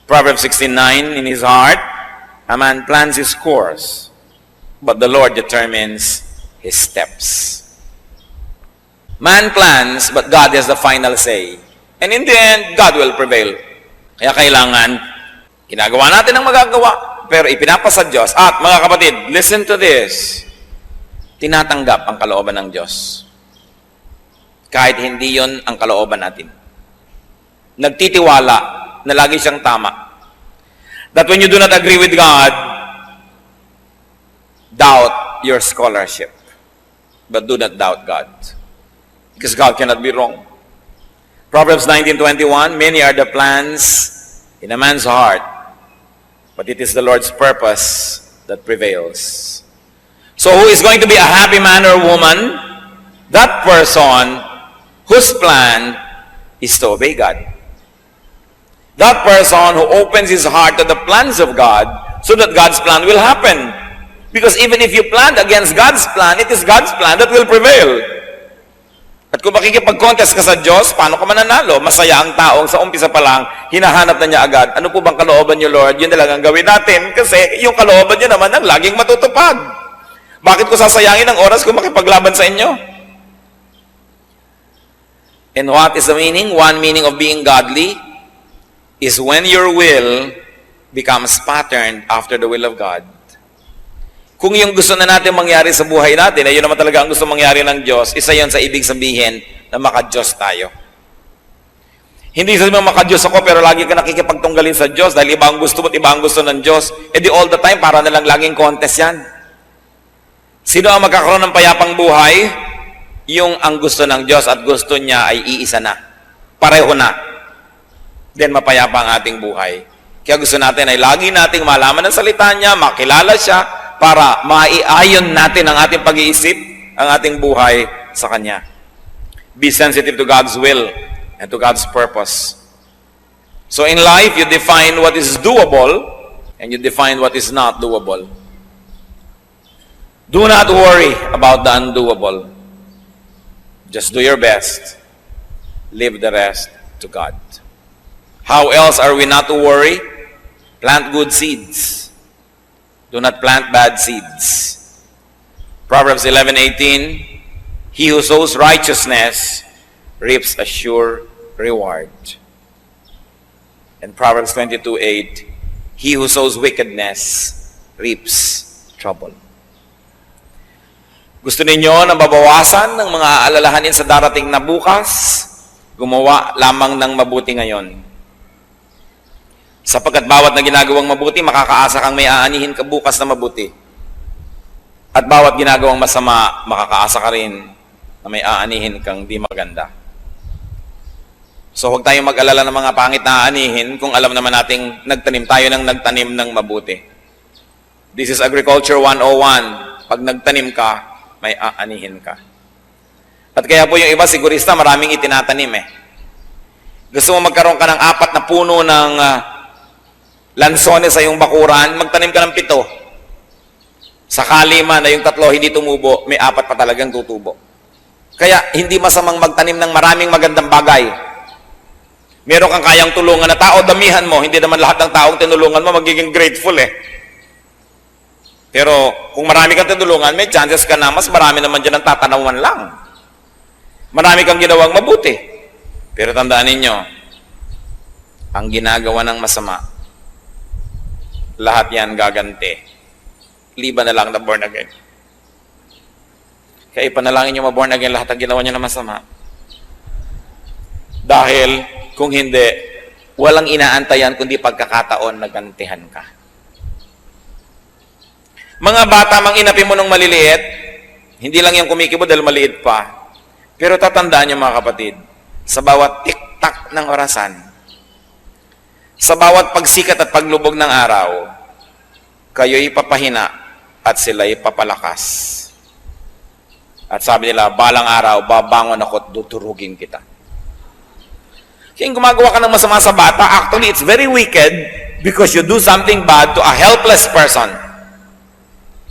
Proverbs 16:9, in his heart, a man plans his course, but the Lord determines his steps. Man plans, but God has the final say. And in the end, God will prevail. Kaya kailangan, ginagawa natin ang magagawa, pero ipinapasa Diyos. At mga kapatid, listen to this. Tinatanggap ang kalooban ng Diyos. Kahit hindi yon ang kalooban natin. Nagtitiwala na lagi siyang tama. That when you do not agree with God, doubt your scholarship. But do not doubt God. Because God cannot be wrong. Proverbs 19:21, many are the plans in a man's heart, but it is the Lord's purpose that prevails. So who is going to be a happy man or woman? That person whose plan is to obey God. That person who opens his heart to the plans of God so that God's plan will happen. Because even if you plan against God's plan, it is God's plan that will prevail. At kung makikipag-contest ka sa Diyos, paano ka mananalo? Masaya ang taong sa umpisa pa lang, hinahanap na niya agad. Ano po bang kalooban niyo, Lord? Yun na lang ang gawin natin. Kasi yung kalooban niya naman ang laging matutupad. Bakit ko sasayangin ang oras kung makipaglaban sa inyo? And what is the meaning? One meaning of being godly is when your will becomes patterned after the will of God. Kung yung gusto na natin mangyari sa buhay natin, ay yun naman talaga ang gusto mangyari ng Diyos, isa yun sa ibig sabihin na maka-Diyos tayo. Hindi sabihin maka-Diyos ako, pero lagi ka nakikipagtunggalin sa Diyos dahil iba ang gusto mo at iba ang gusto ng Diyos. E di all the time, para na lang laging contest yan. Sino ang magkakaroon ng payapang buhay? Yung ang gusto ng Diyos at gusto niya ay iisa na. Pareho na. Then mapayapa ang ating buhay. Kaya gusto natin ay lagi nating malaman ang salita niya, makilala siya, para maiayon natin ang ating pag-iisip, ang ating buhay sa Kanya. Be sensitive to God's will and to God's purpose. So in life, you define what is doable and you define what is not doable. Do not worry about the undoable. Just do your best. Leave the rest to God. How else are we not to worry? Plant good seeds. Do not plant bad seeds. Proverbs 11:18, he who sows righteousness reaps a sure reward. And Proverbs 22:8, he who sows wickedness reaps trouble. Gusto ninyo na mabawasan ng mga alalahanin sa darating na bukas? Gumawa lamang ng mabuti ngayon. Sapagkat bawat na ginagawang mabuti, makakaasa kang may aanihin ka bukas na mabuti. At bawat ginagawang masama, makakaasa ka rin na may aanihin kang di maganda. So huwag tayong mag-alala ng mga pangit na aanihin kung alam naman nating nagtanim tayo ng nagtanim ng mabuti. This is Agriculture 101. Pag nagtanim ka, may aanihin ka. At kaya po yung iba sigurista, maraming itinatanim eh. Gusto mo magkaroon ka ng 4 na puno ng lansones sa iyong bakuran, magtanim ka ng 7. Sakali man na yung 3 hindi tumubo, may 4 pa talagang tutubo. Kaya hindi masamang magtanim ng maraming magandang bagay. Meron kang kayang tulungan na tao, damihan mo. Hindi naman lahat ng taong tinulungan mo magiging grateful eh. Pero kung marami kang tinulungan, may chances ka na mas marami naman dyan ang tatanawan lang. Marami kang ginawang mabuti. Pero tandaan ninyo, ang ginagawa ng masama, lahat yan gaganti. Liban na lang na born again. Kaya ipanalangin nyo ma-born again lahat ang ginawa nyo na masama. Dahil kung hindi, walang inaantayan kundi pagkakataon na gantihan ka. Mga bata, mang inapi mo nung maliliit, hindi lang yung kumikibo dahil maliit pa. Pero tatandaan nyo mga kapatid, sa bawat tik-tak ng orasan, sa bawat pagsikat at paglubog ng araw, kayo'y papahina at sila'y papalakas. At sabi nila, balang araw, babangon ako at tuturugin kita. Kaya gumagawa ka ng masama sa bata, actually, it's very wicked because you do something bad to a helpless person.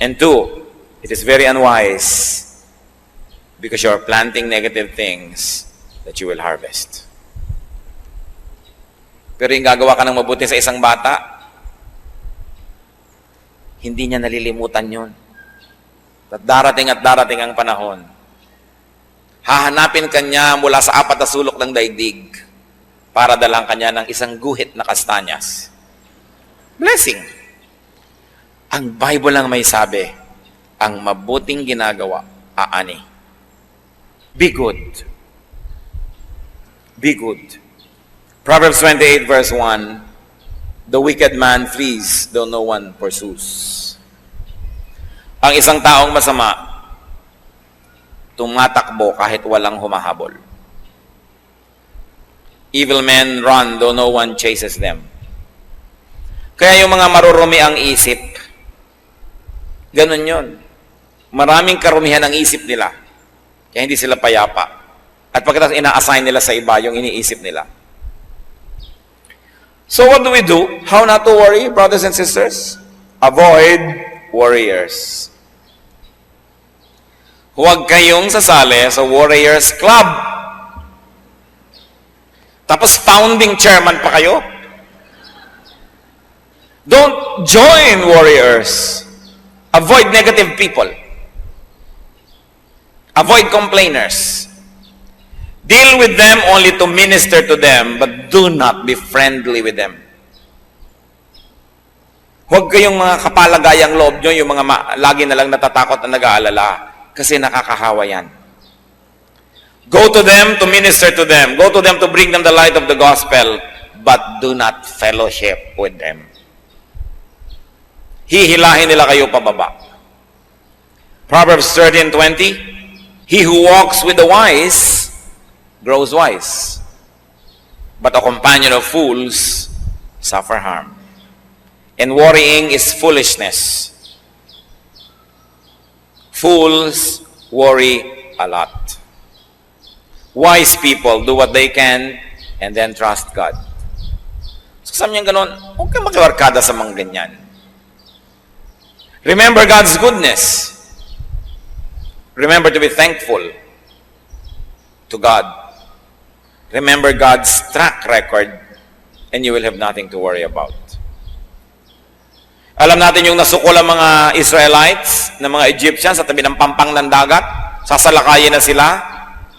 And two, it is very unwise because you are planting negative things that you will harvest. Pero yung gagawa ka ng mabuti sa isang bata, hindi niya nalilimutan yun. At darating ang panahon, hahanapin kanya mula sa apat na sulok ng daigdig para dalang kanya ng isang guhit na kastanyas. Blessing. Ang Bible lang may sabi, ang mabuting ginagawa, aani. Be good. Be good. Proverbs 28 verse 1, the wicked man flees, though no one pursues. Ang isang taong masama, tumatakbo kahit walang humahabol. Evil men run, though no one chases them. Kaya yung mga marurumi ang isip, ganun yun. Maraming karumihan ang isip nila. Kaya hindi sila payapa. At pagkatapos ina-assign nila sa iba yung iniisip nila. So what do we do? How not to worry, brothers and sisters? Avoid warriors. Huwag kayong sasali sa Warriors Club. Tapos founding chairman pa kayo. Don't join warriors. Avoid negative people. Avoid complainers. Deal with them only to minister to them, but do not be friendly with them. Huwag kayong mga kapalagayang loob nyo, yung mga lagi na lang natatakot at nag-aalala, kasi nakakahawa yan. Go to them to minister to them. Go to them to bring them the light of the gospel, but do not fellowship with them. Hihilahin nila kayo pababa. Proverbs 13:20, he who walks with the wise grows wise, but a companion of fools suffer harm. And worrying is foolishness. Fools worry a lot. Wise people do what they can and then trust God. So sabi niya ganon, huwag kang magkawarkada sa mga ganyan. Remember God's goodness. Remember to be thankful to God. Remember God's track record and you will have nothing to worry about. Alam natin yung nasukol ang mga Israelites na mga Egyptians sa tabi ng pampang ng dagat. Sasalakayin na sila.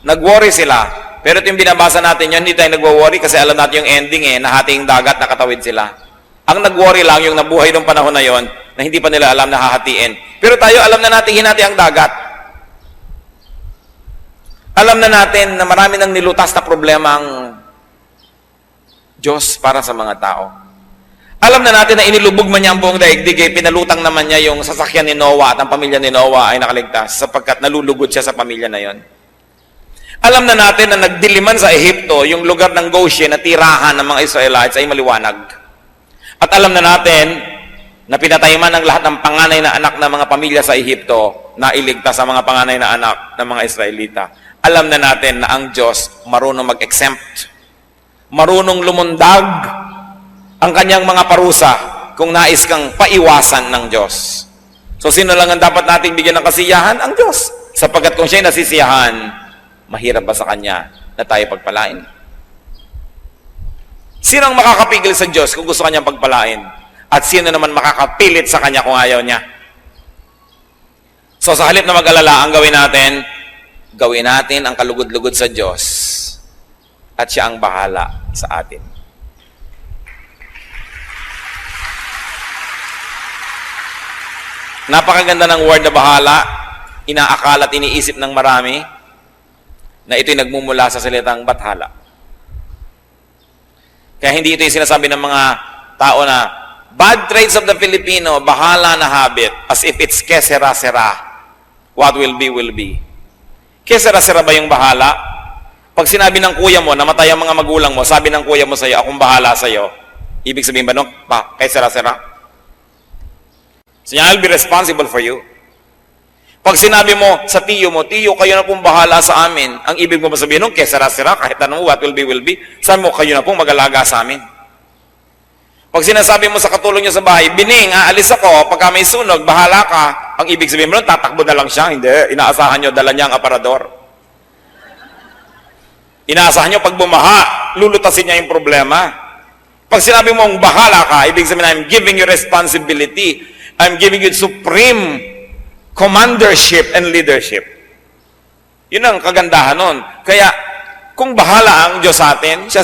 Nag-worry sila. Pero ito yung binabasa natin yun, hindi tayo nag-worry kasi alam natin yung ending nahati yung dagat, nakatawid sila. Ang nag-worry lang yung nabuhay ng panahon na yon na hindi pa nila alam na hahatiin. Pero tayo alam na natin hinati ang dagat. Alam na natin na marami nang nilutas na problema ang Diyos para sa mga tao. Alam na natin na inilubog man niya ang buong daigdig, pinalutang naman niya yung sasakyan ni Noah at ang pamilya ni Noah ay nakaligtas sapagkat nalulugod siya sa pamilya na yon. Alam na natin na nagdiliman sa Ehipto, yung lugar ng Goshen na tirahan ng mga Israelites ay maliwanag. At alam na natin na pinatayman ang lahat ng panganay na anak ng mga pamilya sa Ehipto na iligtas sa mga panganay na anak ng mga Israelita. Alam na natin na ang Diyos marunong mag-exempt, marunong lumundag ang kanyang mga parusa kung nais kang paiwasan ng Diyos. So sino lang ang dapat nating bigyan ng kasiyahan? Ang Diyos. Sapagkat kung siya'y nasisiyahan, mahirap ba sa Kanya na tayo pagpalain? Sino ang makakapigil sa Diyos kung gusto Kanyang pagpalain? At sino naman makakapilit sa Kanya kung ayaw Niya? So sa halip na mag-alala, ang gawin natin ang kalugod-lugod sa Diyos at siya ang bahala sa atin. Napakaganda ng word na bahala, inaakala at iniisip ng marami na ito'y nagmumula sa salitang bathala. Kaya hindi ito yung sinasabi ng mga tao na bad traits of the Filipino, bahala na habit, as if it's kesera-sera. What will be, will be. Kesera-sera ba yung bahala? Pag sinabi ng kuya mo, namatay ang mga magulang mo, sabi ng kuya mo sa'yo, akong bahala sa'yo, ibig sabihin ba, no? Kesera-sera? So I'll be responsible for you. Pag sinabi mo sa tiyo mo, tiyo, kayo na pong bahala sa amin. Ang ibig mo ba sabihin nung, kesara-sira, kahit anong what will be. Sabi mo, kayo na pong mag-alaga sa amin. Pag sinasabi mo sa katulong niyo sa bahay, Bining, aalis ako, pagka may sunog, bahala ka. Ang ibig sabihin mo nun, tatakbo na lang siya. Hindi, inaasahan niyo, dala niya ang aparador. Inaasahan niyo, pag bumaha, lulutasin niya yung problema. Pag sinabi mong bahala ka, ibig sabihin, I'm giving you responsibility. I'm giving you supreme commandership and leadership. Yun ang kagandahan nun. Kaya, kung bahala ang Diyos sa atin, siya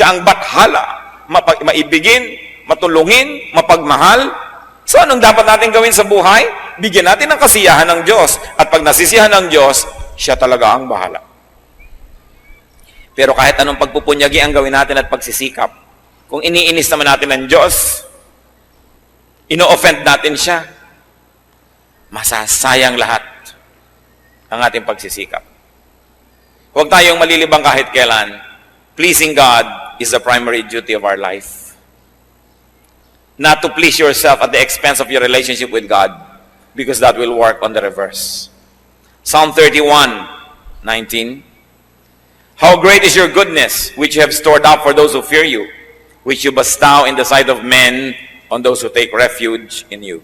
ang bathala, maibigin, matulungin, mapagmahal. So, anong dapat natin gawin sa buhay? Bigyan natin ng kasiyahan ng Diyos. At pag nasisiyahan ng Diyos, siya talaga ang bahala. Pero kahit anong pagpupunyagi ang gawin natin at pagsisikap, kung iniinis naman natin ng Diyos, ino-offend natin siya, masasayang lahat ang ating pagsisikap. Huwag tayong malilibang kahit kailan. Pleasing God is the primary duty of our life. Not to please yourself at the expense of your relationship with God, because that will work on the reverse. Psalm 31:19. How great is your goodness, which you have stored up for those who fear you, which you bestow in the sight of men on those who take refuge in you.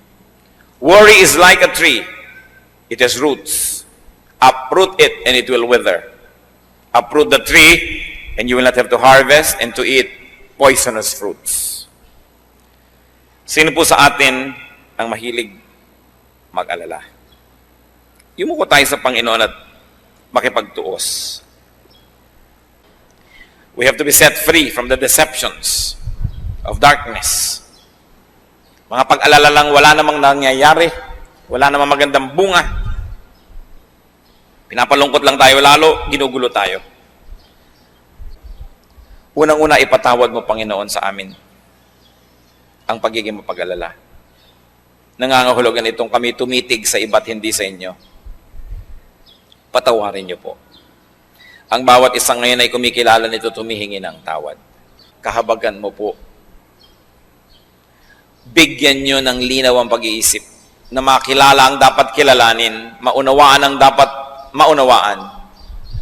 Worry is like a tree. It has roots. Uproot it and it will wither. Uproot the tree and you will not have to harvest and to eat poisonous fruits. Sino po sa atin ang mahilig mag-alala? Yumuko tayo sa Panginoon at makipagtuos. We have to be set free from the deceptions of darkness. Mga pag-alala lang, wala namang nangyayari, wala namang magandang bunga. Pinapalungkot lang tayo, lalo ginugulo tayo. Unang-una, ipatawad mo, Panginoon, sa amin ang pagiging mapag-alala. Nangangahulugan itong kami tumitig sa iba't hindi sa inyo. Patawarin niyo po. Ang bawat isang ngayon ay kumikilala nito, tumihingi ng tawad. Kahabagan mo po. Bigyan nyo ng linaw ang pag-iisip na makilala ang dapat kilalanin, maunawaan ang dapat maunawaan.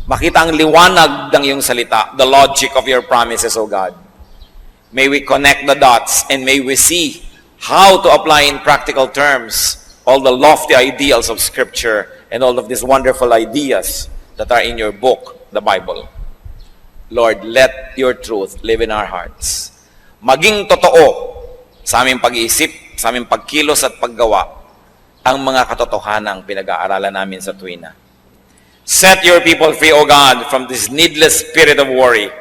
Makita ang liwanag ng iyong salita, the logic of your promises, O God. May we connect the dots and may we see how to apply in practical terms all the lofty ideals of Scripture and all of these wonderful ideas that are in your book, the Bible. Lord, let your truth live in our hearts. Maging totoo sa aming pag-iisip, sa aming pagkilos at paggawa, ang mga katotohanang pinag-aaralan namin sa tuwina. Set your people free, O God, from this needless spirit of worry.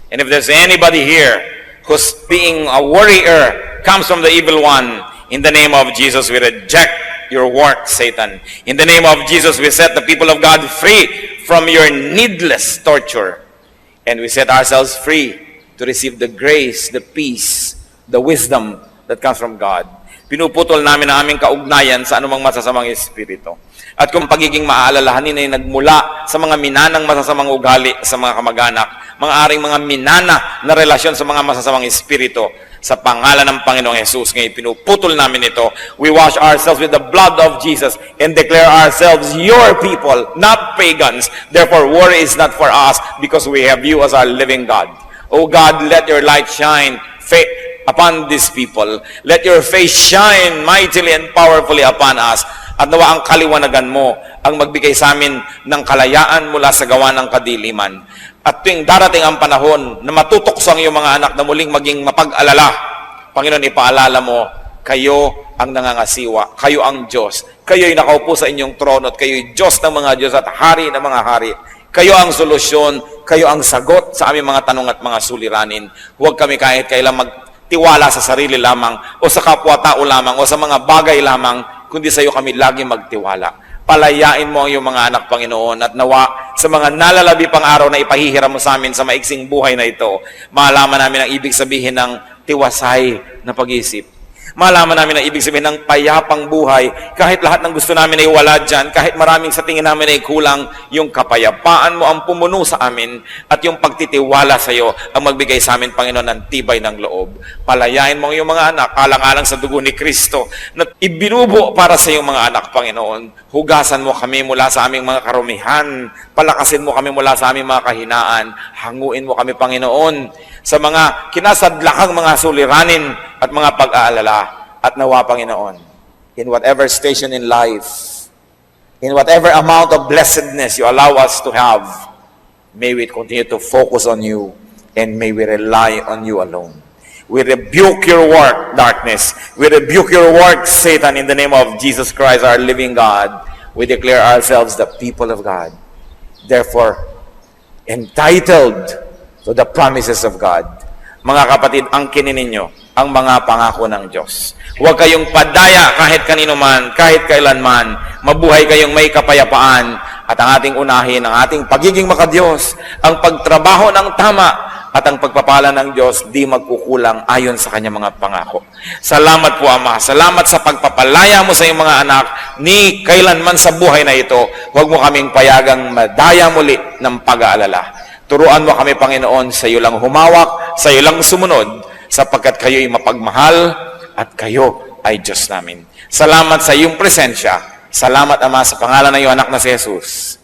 And if there's anybody here who's being a worrier, comes from the evil one, in the name of Jesus, we reject your work, Satan. In the name of Jesus, we set the people of God free from your needless torture. And we set ourselves free to receive the grace, the peace, the wisdom that comes from God. Pinuputol namin ang aming kaugnayan sa anumang masasamang espiritu. At kung pagiging maalalahanin ay nagmula sa mga minanang masasamang ugali sa mga kamag-anak, mga aring mga minana na relasyon sa mga masasamang espiritu, sa pangalan ng Panginoong Jesus, ngayon pinuputol namin ito. We wash ourselves with the blood of Jesus and declare ourselves your people, not pagans. Therefore, worry is not for us because we have you as our living God. O God, let your light shine upon these people. Let your face shine mightily and powerfully upon us. At nawa ang kaliwanagan mo ang magbigay sa amin ng kalayaan mula sa gawa ng kadiliman. At tuwing darating ang panahon na matutokso ang iyong mga anak na muling maging mapag-alala, Panginoon, ipaalala mo, kayo ang nangangasiwa, kayo ang Diyos, kayo'y nakaupo sa inyong trono at kayo'y Diyos ng mga Diyos at hari ng mga hari. Kayo ang solusyon, kayo ang sagot sa aming mga tanong at mga suliranin. Huwag kami kahit kailan magtiwala sa sarili lamang o sa kapwa-tao lamang o sa mga bagay lamang, kundi sa iyo kami lagi magtiwala. Palayain mo ang iyong mga anak, Panginoon, at nawa sa mga nalalabi pang araw na ipahihiram mo sa amin sa maiksing buhay na ito, malaman namin ang ibig sabihin ng tiwasay na pag-isip. Malaman namin ang ibig sabihin ng payapang buhay. Kahit lahat ng gusto namin ay wala dyan, kahit maraming sa tingin namin ay kulang, yung kapayapaan mo ang pumuno sa amin at yung pagtitiwala sa iyo ang magbigay sa amin, Panginoon, ng tibay ng loob. Palayain mo ang iyong mga anak, alang-alang sa dugo ni Kristo na ibinubo para sa iyong mga anak, Panginoon. Hugasan mo kami mula sa aming mga karumihan. Palakasin mo kami mula sa aming mga kahinaan. Hanguin mo kami, Panginoon, sa mga kinasadlakang mga suliranin at mga pag-aalala. At nawa, Panginoon, in whatever station in life, in whatever amount of blessedness you allow us to have, may we continue to focus on you and may we rely on you alone. We rebuke your work, darkness. We rebuke your work, Satan, in the name of Jesus Christ, our living God. We declare ourselves the people of God. Therefore, entitled to the promises of God. Mga kapatid, angkinin ninyo ang mga pangako ng Diyos. Huwag kayong padaya kahit kanino man, kahit kailanman. Mabuhay kayong may kapayapaan at ang ating unahin, ang ating pagiging makadiyos, ang pagtrabaho ng tama at ang pagpapala ng Diyos di magkukulang ayon sa kanyang mga pangako. Salamat po, Ama. Salamat sa pagpapalaya mo sa iyong mga anak ni kailanman sa buhay na ito. Huwag mo kaming payagang madaya muli ng pag-aalala. Turuan mo kami, Panginoon, sa iyo lang humawak, sa iyo lang sumunod, sapagkat kayo'y mapagmahal at kayo ay Diyos namin. Salamat sa iyong presensya. Salamat, Ama, sa pangalan ng iyong anak na si Jesus.